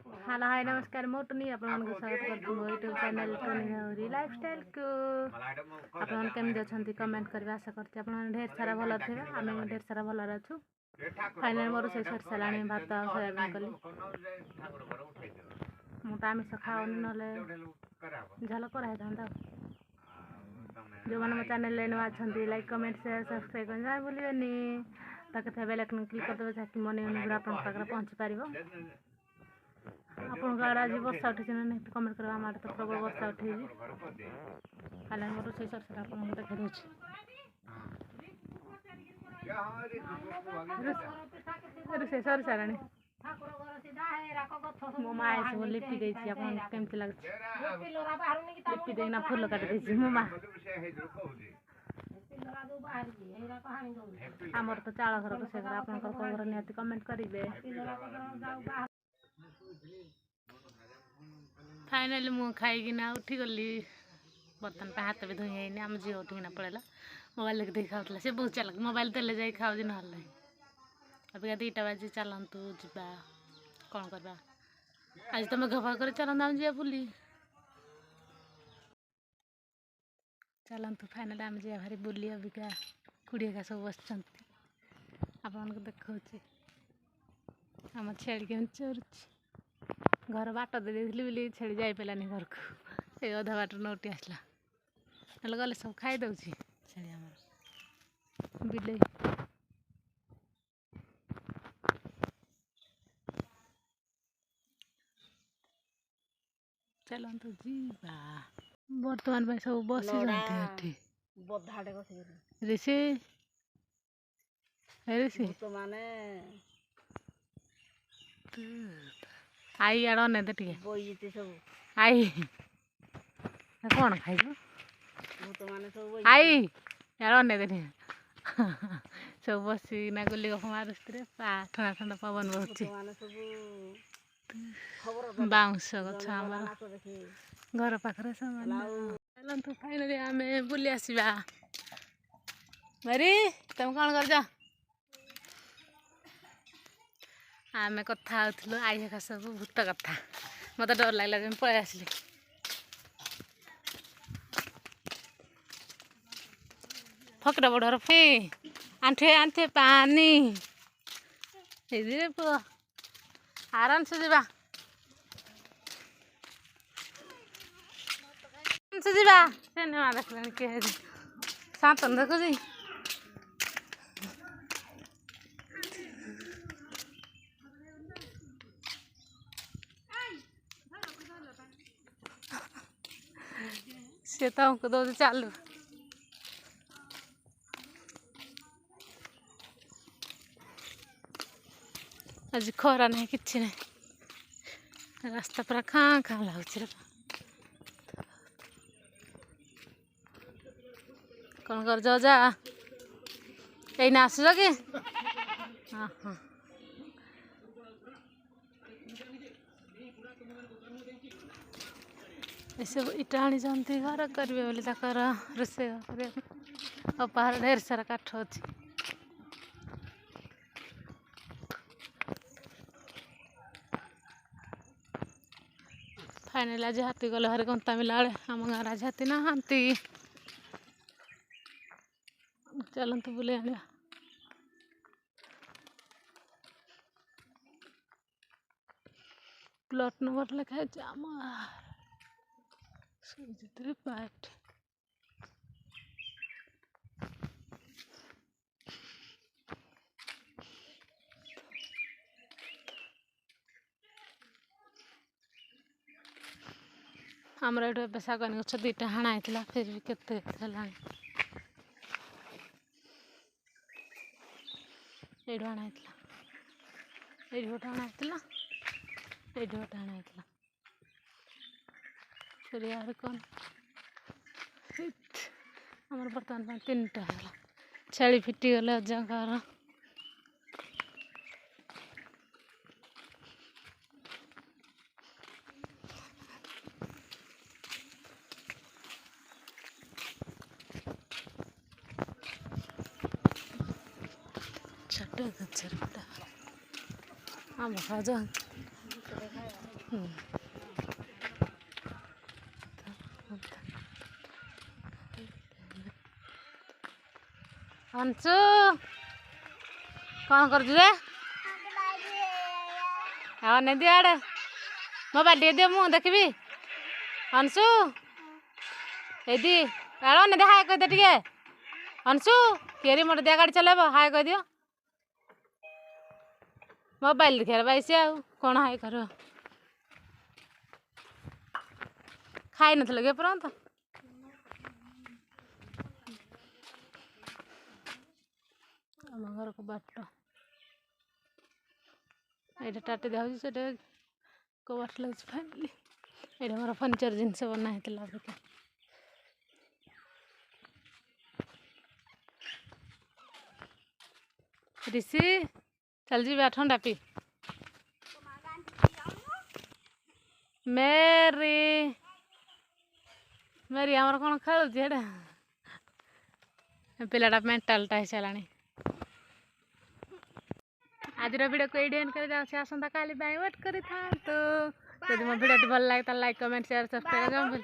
hello hi नमस्कार मो टुनी आपन को स्वागत करछु मो YouTube चैनल टुनी हौरी लाइफस्टाइल को आपन केम जछंती कमेंट करबा आशा करछि आपन ढेर सारा भलो थिबे आमे ढेर सारा भलो रहछु फाइनल मोर से सर सलाणी भात सोयाबीन कली मोटा आमिष खाओनी नले झाल कर है दांदा जो मन मो चैनल ले नवा छंती लाइक कमेंट शेयर सब्सक्राइब कर जा भूलिबेनी ताके बेल आइकन क्लिक कर देबे ताकि मने उन आपन पाखरे पहुंची पारिबो आपन गाड़ा आज वर्षा उठी ना कमेंट करबा मार तो प्रबल वर्षा उठी खाली मोर से सर सर आपन को देखै दोछ अरे से सर सराणी मो माय से लिपि देछि आपन केमति लागछ लिपि देना फूल काट देछि मो मा हमर तो चाळ घर को से घर आपन को घर नियति कमेंट करिवे फाइनली मु खाइकिना उठी गली बर्तन पे हाथ भी धोई आम झील उठिना पड़ेगा मोबाइल देख खाऊला से बहुत चल मोबाइल तेल जा खाऊ ना अबिका 2टा बाजी चलतु जा कौन करवा आज तुम घफा कर चलता आम जा बुली चलतु फाइनल आम जा भारी बुली अबिका कुड़िए का सब बस आपन को देखा आम छेड़ के चोरुची घर बाट दे बोली छेड़ी जाई पारानी घर को ये अधा बाट नौटी आसला ना गले सब खाई दौची छेड़ी आम बिले चलतु जीवा बर्तमान भाई सब बसी ऋषि ऋषि आई आड़ ने टे आई कौन खाई आई आड़ ने टे सब बसिना गुली गप मारुस ठंडा ठंडा पवन बहुत बाउंस गछ घर पाखरे चलतु फाइनली आम बुली आसवा मरी तुम कौन कर आम कथा होलु आई का सब भूत कथा मत डर लगला पलि आसली फकड़ा बड़र फे आंठे आंठे पानी पुआ आराम से जा सिनेमा देखल किए सातन देखुची से तुमको दो चालू आज खरा ना कि रास्ता पूरा खाँ खाँ लगुच कौन कर जाओ जा यही आसुच कि हाँ हाँ सब इटा आनी जाती घर करेंगे बोले रोसे और पहाड़ ढेर सारा काठ अच्छी फाइनल आज हाथी गले हर गंता मिला आम गाँव आज हाथी ना हाथी चलतु बुले आने प्लॉट नंबर लिखाई पाठ आमर ये शागवानी गछ 2टा हाणा फिर भी केते ये हाणा ये गोटे हाणा ये गोटे हाणा फिर यार कौन आमर बर्तमान 3टा है छेली फिटी गले अजाकार छोटे गच्छर आम खा अंशु कौन कर रे नहीं दियो आड़े मोबाइल टे दियो मुँह देखी अंशु एदी आड़ नहीं दे हाय कह दे टे अंशु किए रिमोट दिया गाड़ी चलेब हाय कह दियो मोबाइल देखिए बैसी आ कौन हाय कर खाई नथिल गे पर्यंत आम घर को बाट ये टाटे दिखाई से कबाट लगे फाइनली ये मोर फर्निचर जिनस बना है ऋषि चल जी ठंडा पी मेरी मेरी आमर कौन खेलुची पिलाटा मेंटालटा हो सारा आज वीडियो को एंड कर आसंता काली बाय वेट करी था तो जब मो वीडियो भल लगे लाइक कमेंट शेयर सब्सक्राइब